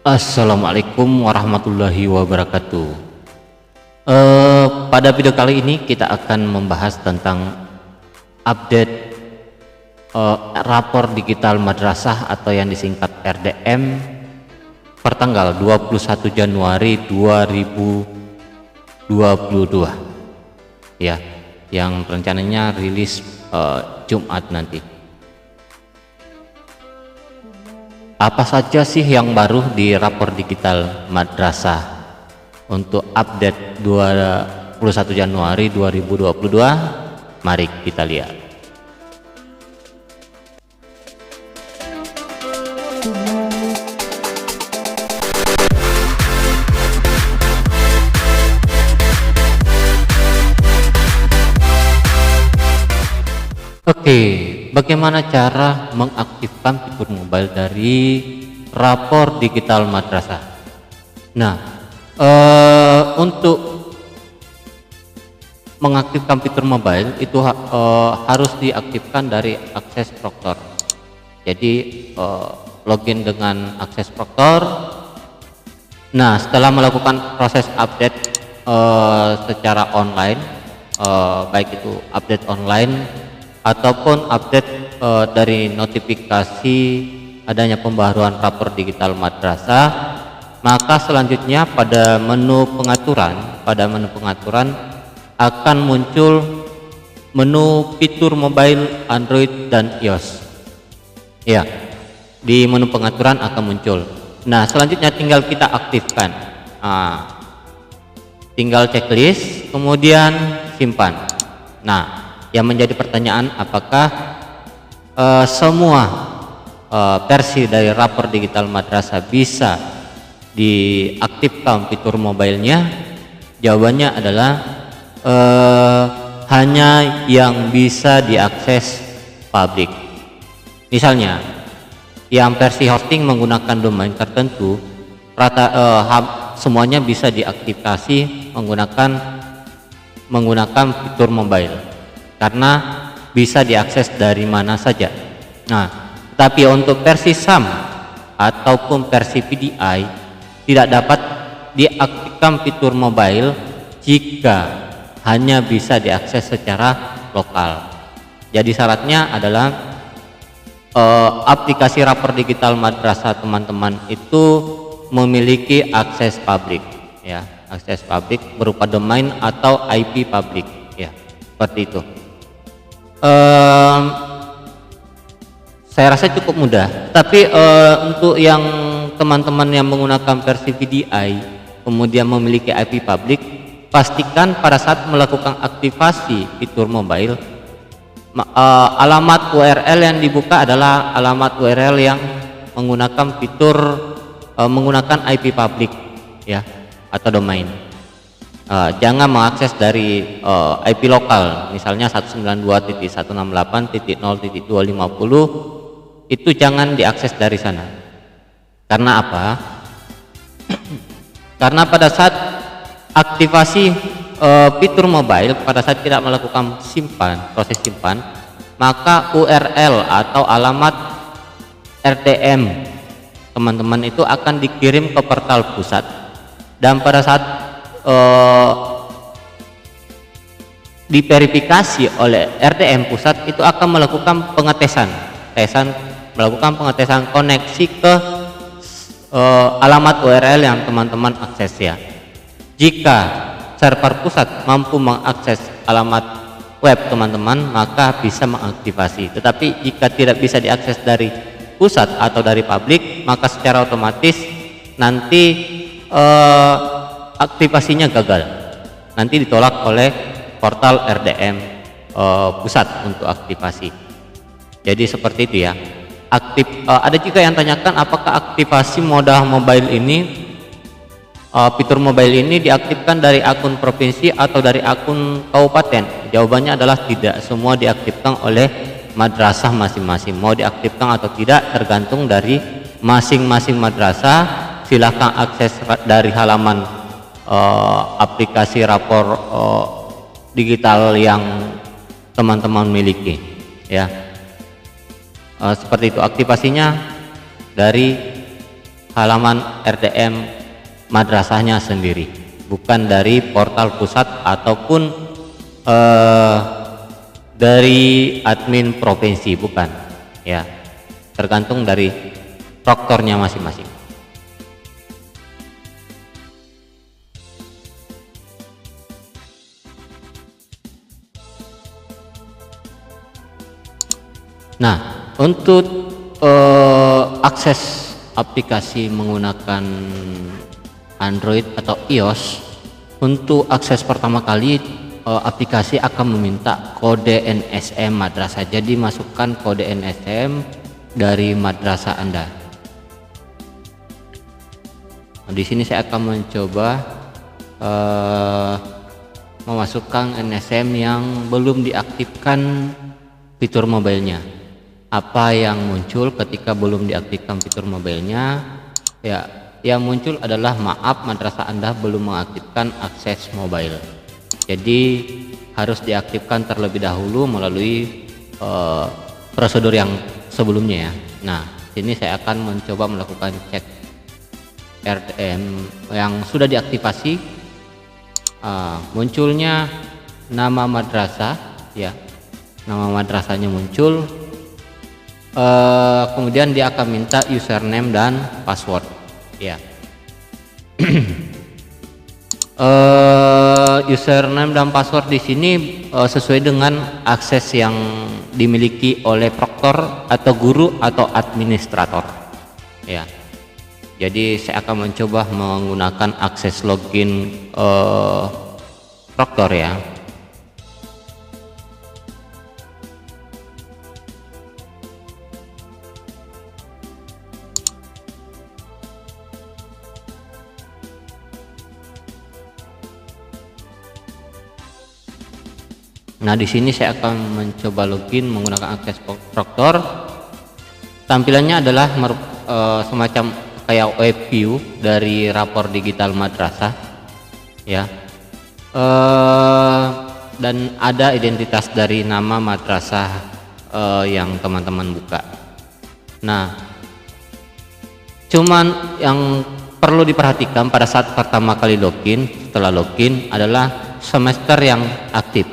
Assalamualaikum warahmatullahi wabarakatuh. Pada video kali ini kita akan membahas tentang update rapor digital madrasah atau yang disingkat RDM pertanggal 21 Januari 2022 ya, yang rencananya rilis Jumat nanti. Apa saja sih yang baru di rapor digital madrasah untuk update 21 Januari 2022? Mari kita lihat. Oke, bagaimana cara mengaktifkan fitur mobile dari rapor digital madrasah? Nah, untuk mengaktifkan fitur mobile itu harus diaktifkan dari akses proktor. Jadi login dengan akses proktor. Nah, setelah melakukan proses update secara online, baik itu update online ataupun update dari notifikasi adanya pembaharuan rapor digital madrasah, maka selanjutnya pada menu pengaturan akan muncul menu fitur mobile Android dan iOS. Ya, di menu pengaturan akan muncul. Nah, selanjutnya tinggal kita aktifkan. Tinggal checklist, kemudian simpan. Nah, yang menjadi pertanyaan, apakah semua versi dari rapor digital madrasah bisa diaktifkan fitur mobilenya? Jawabannya adalah hanya yang bisa diakses publik. Misalnya yang versi hosting menggunakan domain tertentu, semuanya bisa diaktifasi menggunakan fitur mobile karena bisa diakses dari mana saja. Nah, tapi untuk versi SAM ataupun versi PDI tidak dapat diaktifkan fitur mobile jika hanya bisa diakses secara lokal. Jadi syaratnya adalah aplikasi rapor digital madrasah teman-teman itu memiliki akses publik, ya, akses publik berupa domain atau IP publik, ya, seperti itu. Saya rasa cukup mudah, tapi untuk yang teman-teman yang menggunakan versi VDI kemudian memiliki IP publik, pastikan pada saat melakukan aktivasi fitur mobile, alamat URL yang dibuka adalah alamat URL yang menggunakan fitur menggunakan IP publik, ya, atau domain. Jangan mengakses dari IP lokal, misalnya 192.168.0.250, itu jangan diakses dari sana. Karena apa? Karena pada saat aktivasi fitur mobile, pada saat tidak melakukan proses simpan, maka URL atau alamat RDM teman-teman itu akan dikirim ke portal pusat, dan pada saat diverifikasi oleh RDM pusat itu akan melakukan pengetesan koneksi ke alamat URL yang teman-teman akses, ya. Jika server pusat mampu mengakses alamat web teman-teman, maka bisa mengaktifasi. Tetapi jika tidak bisa diakses dari pusat atau dari publik, maka secara otomatis nanti aktivasinya gagal, nanti ditolak oleh portal RDM pusat untuk aktivasi. Jadi seperti itu, ya. Ada juga yang tanyakan apakah aktivasi moda mobile ini, fitur mobile ini diaktifkan dari akun provinsi atau dari akun kabupaten? Jawabannya adalah tidak, semua diaktifkan oleh madrasah masing-masing. Mau diaktifkan atau tidak tergantung dari masing-masing madrasah. Silahkan akses dari halaman aplikasi rapor digital yang teman-teman miliki, ya. Seperti itu aktivasinya dari halaman RDM madrasahnya sendiri, bukan dari portal pusat ataupun dari admin provinsi, bukan ya, tergantung dari proktornya masing-masing. Nah, untuk akses aplikasi menggunakan Android atau iOS, untuk akses pertama kali aplikasi akan meminta kode NSM madrasah. Jadi masukkan kode NSM dari madrasah Anda. Nah, di sini saya akan mencoba memasukkan NSM yang belum diaktifkan fitur mobilenya. Apa yang muncul ketika belum diaktifkan fitur mobilenya? Ya, yang muncul adalah maaf, madrasah Anda belum mengaktifkan akses mobile. Jadi harus diaktifkan terlebih dahulu melalui prosedur yang sebelumnya ya. Nah, sini saya akan mencoba melakukan cek RDM yang sudah diaktifasi. Munculnya nama madrasah ya, nama madrasahnya muncul. Kemudian dia akan minta username dan password ya. Username dan password di sini sesuai dengan akses yang dimiliki oleh proktor atau guru atau administrator ya. Jadi saya akan mencoba menggunakan akses login proktor ya. Nah, di sini saya akan mencoba login menggunakan akses proktor. Tampilannya adalah semacam kayak web view dari rapor digital madrasah ya. Dan ada identitas dari nama madrasah yang teman-teman buka. Nah, cuman yang perlu diperhatikan pada saat pertama kali login, setelah login adalah semester yang aktif.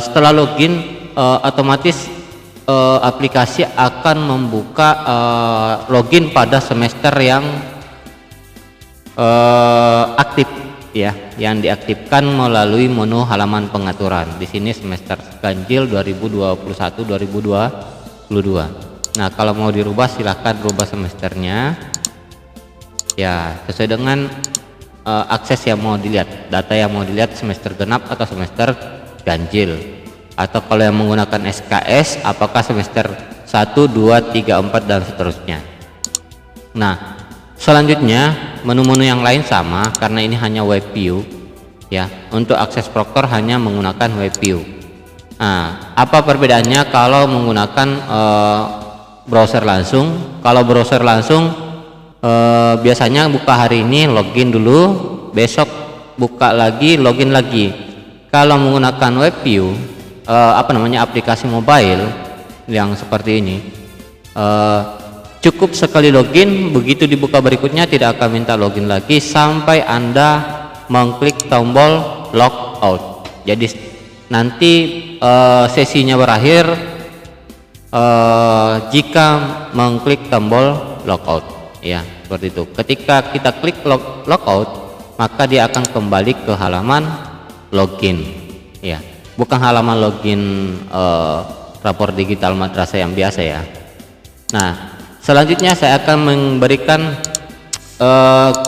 Setelah login otomatis aplikasi akan membuka login pada semester yang aktif ya, yang diaktifkan melalui menu halaman pengaturan. Di sini semester ganjil 2021-2022. Nah, kalau mau dirubah silahkan rubah semesternya ya, sesuai dengan akses yang mau dilihat, data yang mau dilihat, semester genap atau semester ganjil, atau kalau yang menggunakan SKS apakah semester 1, 2, 3, 4 dan seterusnya. Nah, selanjutnya menu-menu yang lain sama karena ini hanya web view ya. Untuk akses proktor hanya menggunakan web view. Nah, apa perbedaannya kalau menggunakan browser langsung? Kalau browser langsung biasanya buka hari ini login dulu, besok buka lagi login lagi. Kalau menggunakan web view aplikasi mobile yang seperti ini, cukup sekali login, begitu dibuka berikutnya tidak akan minta login lagi sampai Anda mengklik tombol logout. Jadi nanti sesinya berakhir jika mengklik tombol logout ya, seperti itu. Ketika kita klik logout, maka dia akan kembali ke halaman login ya, bukan halaman login rapor digital madrasah yang biasa ya. Nah, selanjutnya saya akan memberikan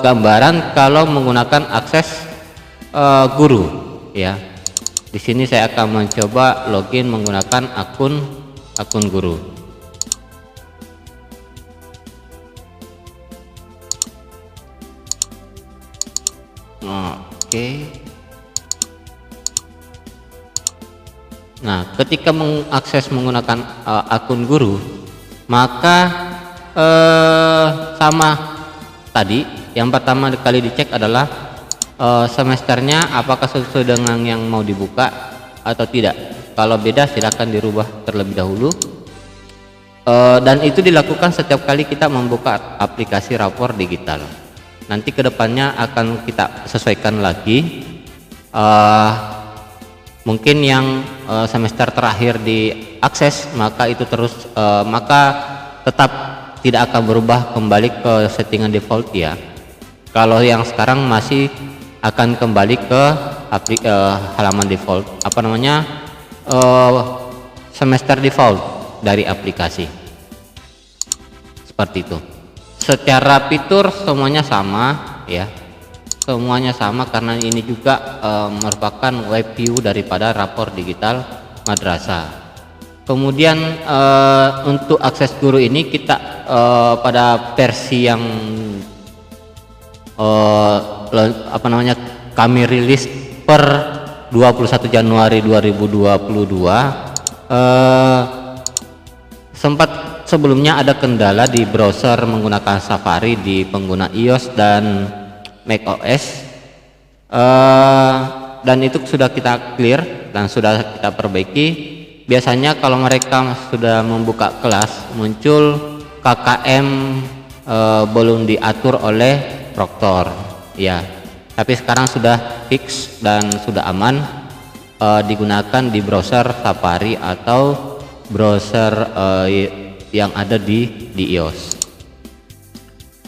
gambaran kalau menggunakan akses guru ya. Di sini saya akan mencoba login menggunakan akun guru. Oke. Nah, ketika mengakses menggunakan akun guru, maka sama tadi, yang pertama kali dicek adalah semesternya apakah sesuai dengan yang mau dibuka atau tidak. Kalau beda silakan dirubah terlebih dahulu. Dan itu dilakukan setiap kali kita membuka aplikasi rapor digital. Nanti kedepannya akan kita sesuaikan lagi. Mungkin yang semester terakhir diakses, maka itu terus maka tetap tidak akan berubah kembali ke settingan default ya. Kalau yang sekarang masih akan kembali ke halaman default, semester default dari aplikasi. Seperti itu. Secara fitur semuanya sama ya. Semuanya sama karena ini juga merupakan web view daripada rapor digital madrasah. Kemudian untuk akses guru ini kita pada versi yang kami rilis per 21 Januari 2022. Sempat sebelumnya ada kendala di browser menggunakan Safari di pengguna iOS dan macOS, dan itu sudah kita clear dan sudah kita perbaiki. Biasanya kalau mereka sudah membuka kelas muncul KKM belum diatur oleh proktor ya, tapi sekarang sudah fix dan sudah aman digunakan di browser Safari atau browser yang ada di iOS.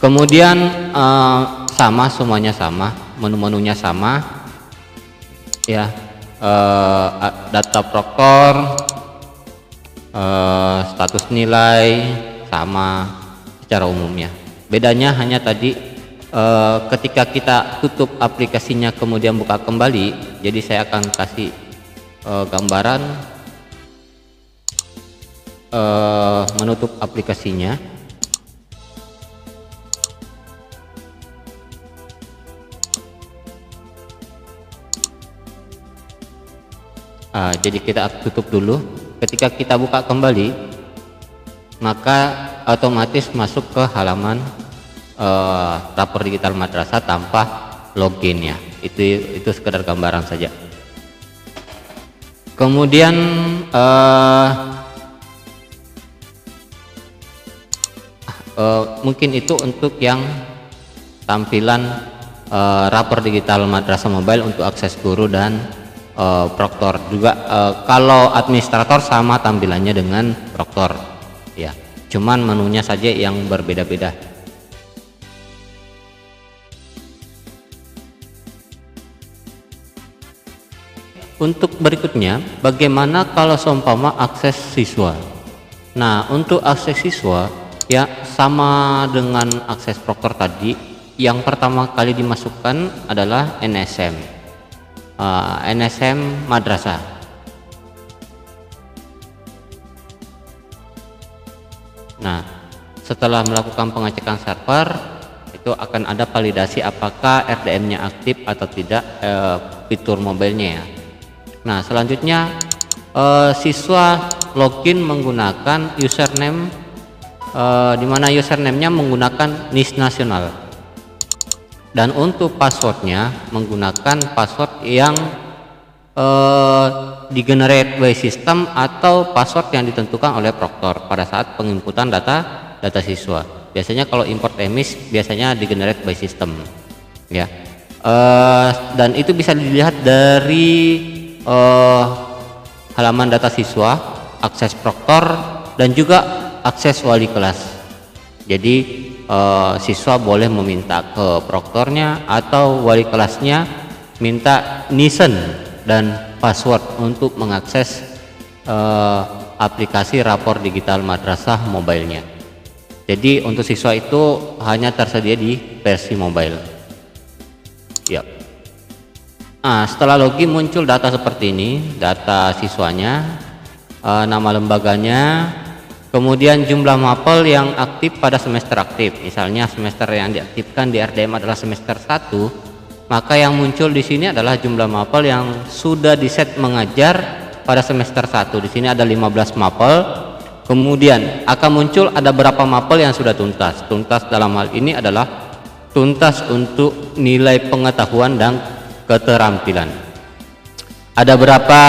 Kemudian sama, semuanya sama, menu-menunya sama ya. Data proktor, status nilai sama secara umumnya. Bedanya hanya tadi ketika kita tutup aplikasinya kemudian buka kembali, jadi saya akan kasih gambaran menutup aplikasinya. Jadi kita tutup dulu. Ketika kita buka kembali, maka otomatis masuk ke halaman rapor digital madrasah tanpa login ya. Itu sekedar gambaran saja. Kemudian mungkin itu untuk yang tampilan rapor digital madrasah mobile untuk akses guru dan proktor. Juga kalau administrator sama tampilannya dengan proktor ya, cuman menunya saja yang berbeda-beda. Untuk berikutnya, bagaimana kalau seumpama akses siswa? Nah, untuk akses siswa ya sama dengan akses proktor tadi. Yang pertama kali dimasukkan adalah NSM. NSM madrasah. Nah, setelah melakukan pengecekan server, itu akan ada validasi apakah RDM-nya aktif atau tidak, fitur mobilenya ya. Nah, selanjutnya siswa login menggunakan username, di mana username-nya menggunakan NIS nasional. Dan untuk passwordnya menggunakan password yang digenerate by system atau password yang ditentukan oleh proktor pada saat penginputan data siswa. Biasanya kalau import emis biasanya digenerate by system ya. Dan itu bisa dilihat dari halaman data siswa, akses proktor, dan juga akses wali kelas. Jadi siswa boleh meminta ke proktornya atau wali kelasnya minta NISN dan password untuk mengakses aplikasi rapor digital madrasah mobilenya. Jadi untuk siswa itu hanya tersedia di versi mobile ya. Nah, setelah login muncul data seperti ini, data siswanya, nama lembaganya, kemudian jumlah mapel yang aktif pada semester aktif. Misalnya semester yang diaktifkan di RDM adalah semester 1, maka yang muncul di sini adalah jumlah mapel yang sudah diset mengajar pada semester 1. Di sini ada 15 mapel. Kemudian akan muncul ada berapa mapel yang sudah tuntas. Tuntas dalam hal ini adalah tuntas untuk nilai pengetahuan dan keterampilan. Ada berapa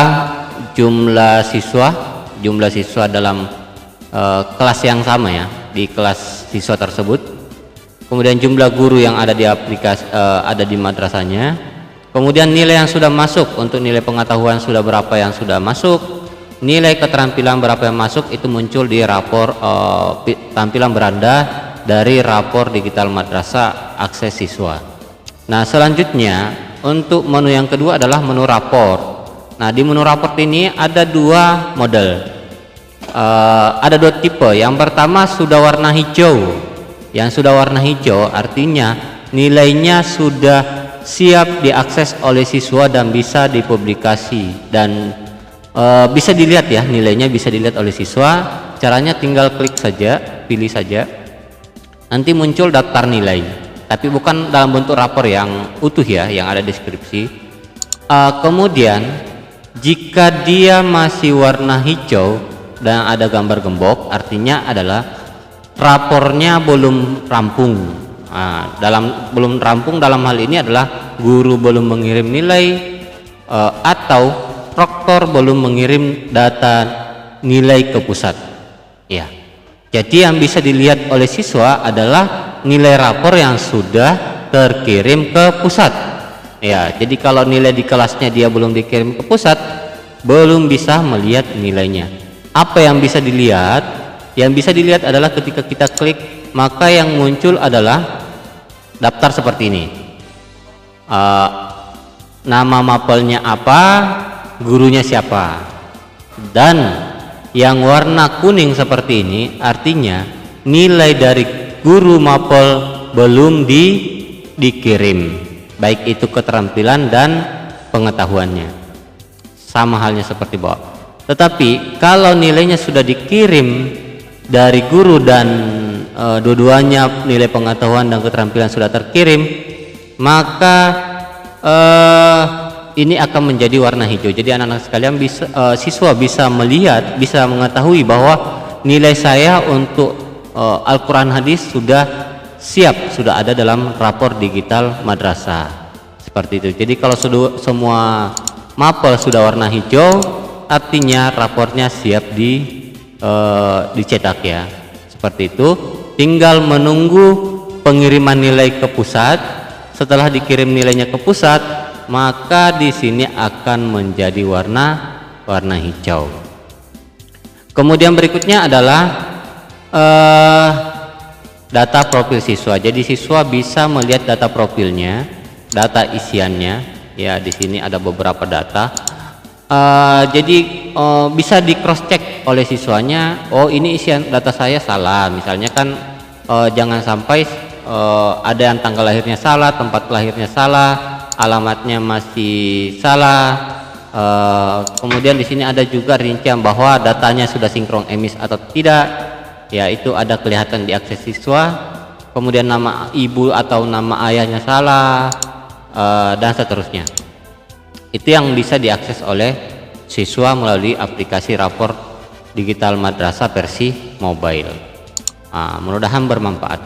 jumlah siswa dalam kelas yang sama ya, di kelas siswa tersebut. Kemudian jumlah guru yang ada di aplikasi ada di madrasahnya. Kemudian nilai yang sudah masuk, untuk nilai pengetahuan sudah berapa yang sudah masuk, nilai keterampilan berapa yang masuk, itu muncul di rapor tampilan beranda dari rapor digital madrasah akses siswa. Nah, selanjutnya untuk menu yang kedua adalah menu rapor. Nah, di menu rapor ini ada dua model, ada dua tipe. Yang pertama sudah warna hijau. Yang sudah warna hijau artinya nilainya sudah siap diakses oleh siswa dan bisa dipublikasi dan bisa dilihat ya, nilainya bisa dilihat oleh siswa. Caranya tinggal klik saja, pilih saja, nanti muncul daftar nilai, tapi bukan dalam bentuk rapor yang utuh ya, yang ada deskripsi. Kemudian jika dia masih warna hijau dan ada gambar gembok, artinya adalah rapornya belum rampung. Belum rampung dalam hal ini adalah guru belum mengirim nilai atau proktor belum mengirim data nilai ke pusat ya. Jadi yang bisa dilihat oleh siswa adalah nilai rapor yang sudah terkirim ke pusat ya. Jadi kalau nilai di kelasnya dia belum dikirim ke pusat, belum bisa melihat nilainya. Apa yang bisa dilihat? Yang bisa dilihat adalah ketika kita klik, maka yang muncul adalah daftar seperti ini. Nama mapelnya apa, gurunya siapa. Dan yang warna kuning seperti ini artinya nilai dari guru mapel belum dikirim, baik itu keterampilan dan pengetahuannya. Sama halnya seperti bawah. Tetapi kalau nilainya sudah dikirim dari guru dan dua-duanya nilai pengetahuan dan keterampilan sudah terkirim, maka ini akan menjadi warna hijau. Jadi anak-anak sekalian siswa bisa melihat, bisa mengetahui bahwa nilai saya untuk Al-Quran hadis sudah siap, sudah ada dalam rapor digital madrasah. Seperti itu. Jadi kalau semua mapel sudah warna hijau, artinya rapornya siap dicetak ya. Seperti itu. Tinggal menunggu pengiriman nilai ke pusat. Setelah dikirim nilainya ke pusat, maka di sini akan menjadi warna hijau. Kemudian berikutnya adalah data profil siswa. Jadi siswa bisa melihat data profilnya, data isiannya ya. Di sini ada beberapa data. Jadi bisa di cross check oleh siswanya. Oh, ini isian data saya salah, misalnya kan. Jangan sampai ada yang tanggal lahirnya salah, tempat lahirnya salah, alamatnya masih salah. Kemudian di sini ada juga rincian bahwa datanya sudah sinkron emis atau tidak ya, itu ada kelihatan di akses siswa. Kemudian nama ibu atau nama ayahnya salah, dan seterusnya. Itu yang bisa diakses oleh siswa melalui aplikasi rapor digital madrasah versi mobile. Mudah-mudahan bermanfaat.